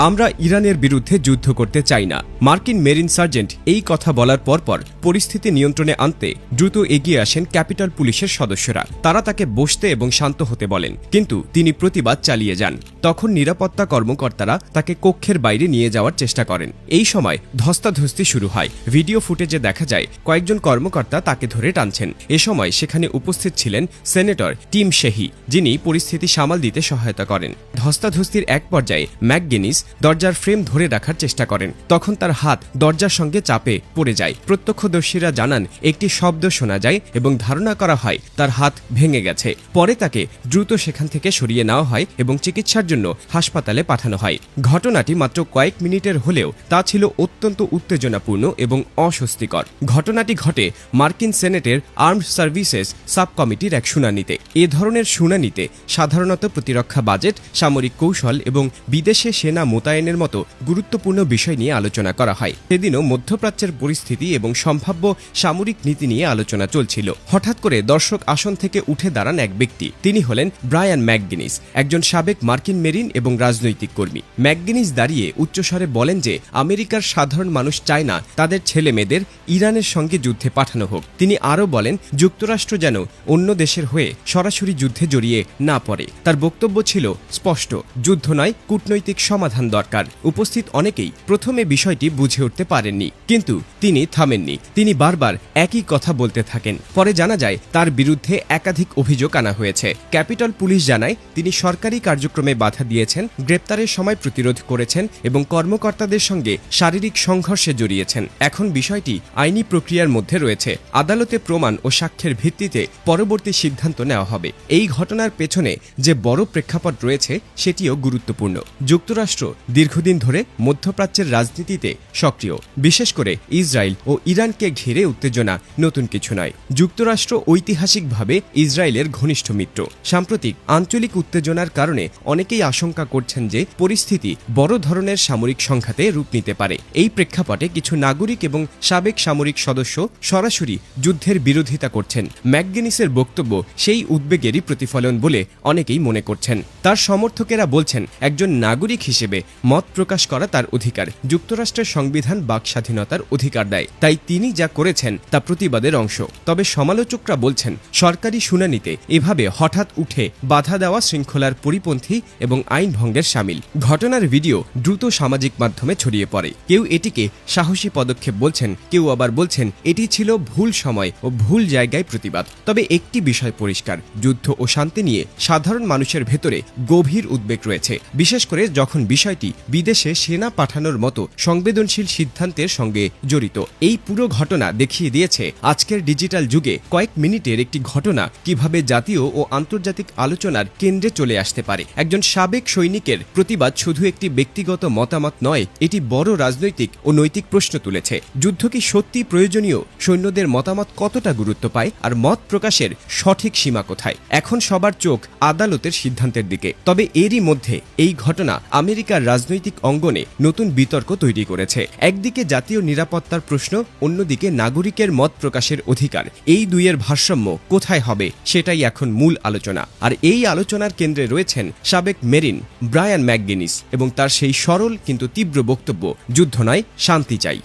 আমরা ইরানের বিরুদ্ধে যুদ্ধ করতে চাই না। মার্কিন মেরিন সার্জেন্ট এই কথা বলার পরপর পরিস্থিতি নিয়ন্ত্রণে আনতে দ্রুত এগিয়ে আসেন ক্যাপিটল পুলিশের সদস্যরা। তারা তাকে বসতে এবং শান্ত হতে বলেন, কিন্তু তিনি প্রতিবাদ চালিয়ে যান। তখন নিরাপত্তা কর্মকর্তারা তাকে কক্ষের বাইরে নিয়ে যাওয়ার চেষ্টা করেন। এই সময় ধস্তাধস্তি শুরু হয়। ভিডিও ফুটেজে দেখা যায় কয়েকজন কর্মকর্তা তাকে ধরে টানছেন। এ সময় সেখানে উপস্থিত ছিলেন সেনেটর টিম শেহি, যিনি পরিস্থিতি সামাল দিতে সহায়তা করেন। ধস্তাধস্তির এক পর্যায়ে ম্যাকগিনিস দরজার ফ্রেম ধরে রাখার চেষ্টা করেন। তখন তার হাত দরজার সঙ্গে চাপে পড়ে যায়। প্রত্যক্ষদর্শীরা জানান একটি শব্দ শোনা যায় এবং ধারণা করা হয় তার হাত ভেঙে গেছে। পরে তাকে দ্রুত সেখান থেকে সরিয়ে নেওয়া হয় এবং চিকিৎসার জন্য হাসপাতালে পাঠানো হয়। ঘটনাটি মাত্র কয়েক মিনিটের হলেও তা ছিল অত্যন্ত উত্তেজনাপূর্ণ এবং অস্বস্তিকর। ঘটনাটি ঘটে মার্কিন সেনেটের আর্মড সার্ভিসেস সাব কমিটির এক শুনানিতে। এ ধরনের শুনানিতে সাধারণত প্রতিরক্ষা বাজেট, সামরিক কৌশল এবং বিদেশে সেনা মোতায়েনের মতো গুরুত্বপূর্ণ বিষয় নিয়ে আলোচনা করা হয়। সেদিনও মধ্যপ্রাচ্যের পরিস্থিতি এবং সম্ভাব্য সামরিক নীতি নিয়ে আলোচনা চলছিল। হঠাৎ করে দর্শক আসন থেকে উঠে দাঁড়ান এক ব্যক্তি। তিনি হলেন ব্রায়ান ম্যাকগিনিস, একজন সাবেক মার্কিন মেরিন এবং রাজনৈতিক কর্মী। ম্যাকগিনিস দাঁড়িয়ে উচ্চস্বরে বলেন যে আমেরিকার সাধারণ মানুষ চায় না তাদের ছেলে মেয়েদের ইরানের সঙ্গে যুদ্ধে পাঠানো হোক। তিনি আরও বলেন যুক্তরাষ্ট্র যেন অন্য দেশের হয়ে সরাসরি যুদ্ধে জড়িয়ে না পড়ে। তার বক্তব্য ছিল স্পষ্ট, যুদ্ধ নয়, কূটনৈতিক সমাধান দরকার। উপস্থিত অনেকেই প্রথমে বিষয়টি বুঝে উঠতে পারেননি, কিন্তু তিনি থামেননি। তিনি বারবার একই কথা বলতে থাকেন। পরে জানা যায় তার বিরুদ্ধে একাধিক অভিযোগ আনা হয়েছে। ক্যাপিটল পুলিশ জানায় তিনি সরকারি কার্যক্রমে বাধা দিয়েছেন, গ্রেপ্তারের সময় প্রতিরোধ করেছেন এবং কর্মকর্তাদের সঙ্গে শারীরিক সংঘর্ষে জড়িয়েছেন। এখন বিষয়টি আইনি প্রক্রিয়ার মধ্যে রয়েছে। আদালতে প্রমাণ ও সাক্ষ্যের ভিত্তিতে পরবর্তী সিদ্ধান্ত নেওয়া হবে। এই ঘটনার পেছনে যে বড় প্রেক্ষাপট রয়েছে সেটিও গুরুত্বপূর্ণ। যুক্তরাষ্ট্র দীর্ঘদিন ধরে মধ্যপ্রাচ্যের রাজনীতিতে সক্রিয়। বিশেষ করে ইসরায়েল ও ইরানকে ঘিরে উত্তেজনা নতুন কিছু নয়। যুক্তরাষ্ট্র ঐতিহাসিকভাবে ইসরায়েলের ঘনিষ্ঠ মিত্র। সাম্প্রতিক আঞ্চলিক উত্তেজনার কারণে অনেকেই আশঙ্কা করছেন যে পরিস্থিতি বড় ধরনের সামরিক সংঘাতে রূপ নিতে পারে। এই প্রেক্ষাপটে কিছু নাগরিক এবং সাবেক সামরিক সদস্য সরাসরি যুদ্ধের বিরোধিতা করছেন। ম্যাকগিনিসের বক্তব্য সেই উদ্বেগেরই প্রতিফলন বলে অনেকেই মনে করছেন। তার সমর্থকেরা বলছেন একজন নাগরিক হিসেবে মত প্রকাশ করা তার অধিকার। যুক্তরাষ্ট্রের সংবিধান বাক স্বাধীনতার অধিকার দেয়, তাই তিনি যা করেছেন তা প্রতিবাদের অংশ। তবে সমালোচকরা বলছেন সরকারি শুনানিতে এভাবে হঠাৎ উঠে বাধা দেওয়া শৃঙ্খলার পরিপন্থী এবং আইন ভঙ্গের শামিল। ঘটনার ভিডিও দ্রুত সামাজিক মাধ্যমে ছড়িয়ে পড়ে। কেউ এটিকে সাহসী পদক্ষেপ বলছেন, কেউ আবার বলছেন এটি ছিল ভুল সময় ও ভুল জায়গায় প্রতিবাদ। তবে একটি বিষয় পরিষ্কার, যুদ্ধ ও শান্তি নিয়ে সাধারণ মানুষের ভেতরে গভীর উদ্বেগ রয়েছে, বিশেষ করে যখন বিষয়টি বিদেশে সেনা পাঠানোর মতো সংবেদনশীল সিদ্ধান্তের সঙ্গে জড়িত। এই পুরো ঘটনা দেখিয়ে দিয়েছে আজকের ডিজিটাল যুগে কয়েক মিনিটের একটি ঘটনা কিভাবে জাতীয় ও আন্তর্জাতিক আলোচনার কেন্দ্রে চলে আসতে পারে। একজন সাবেক সৈনিকের প্রতিবাদ শুধু একটি ব্যক্তিগত মতামত নয়, এটি বড় রাজনৈতিক ও নৈতিক প্রশ্ন তুলেছে। যুদ্ধ কি সত্যি প্রয়োজনীয়? সৈন্যদের মতামত কতটা গুরুত্ব পায়? আর মত প্রকাশের সঠিক সীমা কোথায়? এখন সবার চোখ আদালতের সিদ্ধান্তের দিকে। তবে এরই মধ্যে এই ঘটনা আমেরিকার রাজনৈতিক অঙ্গনে নতুন বিতর্ক তৈরি করেছে। একদিকে জাতীয় নিরাপত্তার প্রশ্ন, অন্যদিকে নাগরিকের মত প্রকাশের অধিকার। এই দুইয়ের ভারসাম্য কোথায় হবে সেটাই এখন মূল আলোচনা। আর এই আলোচনার কেন্দ্রে রয়েছেন সাবেক মেরিন ব্রায়ান ম্যাকগিনিস এবং তার সেই সরল কিন্তু তীব্র বক্তব্য, যুদ্ধ নয়, শান্তি চাই।